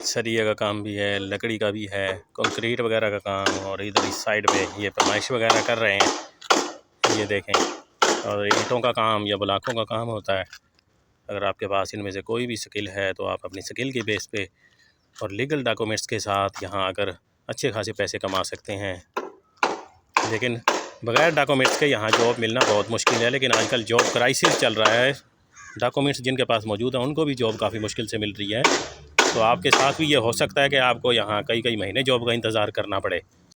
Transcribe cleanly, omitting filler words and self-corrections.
सरिया का काम भी है, लकड़ी का भी है, कंक्रीट वगैरह का काम। और इधर इस साइड पे ये पैमाइश वगैरह कर रहे हैं, ये देखें। और ईंटों का काम या ब्लॉकों का काम होता है। अगर आपके पास इनमें से कोई भी स्किल है तो आप अपनी स्किल के बेस पे और लीगल डॉक्यूमेंट्स के साथ यहाँ आकर अच्छे खासे पैसे कमा सकते हैं। लेकिन बगैर डॉक्यूमेंट्स के यहाँ जॉब मिलना बहुत मुश्किल है। लेकिन आजकल जॉब क्राइसिस चल रहा है, डॉक्यूमेंट्स जिनके पास मौजूद हैं उनको भी जॉब काफ़ी मुश्किल से मिल रही है। तो आपके साथ भी ये हो सकता है कि आपको यहाँ कई कई महीने जॉब का इंतज़ार करना पड़े।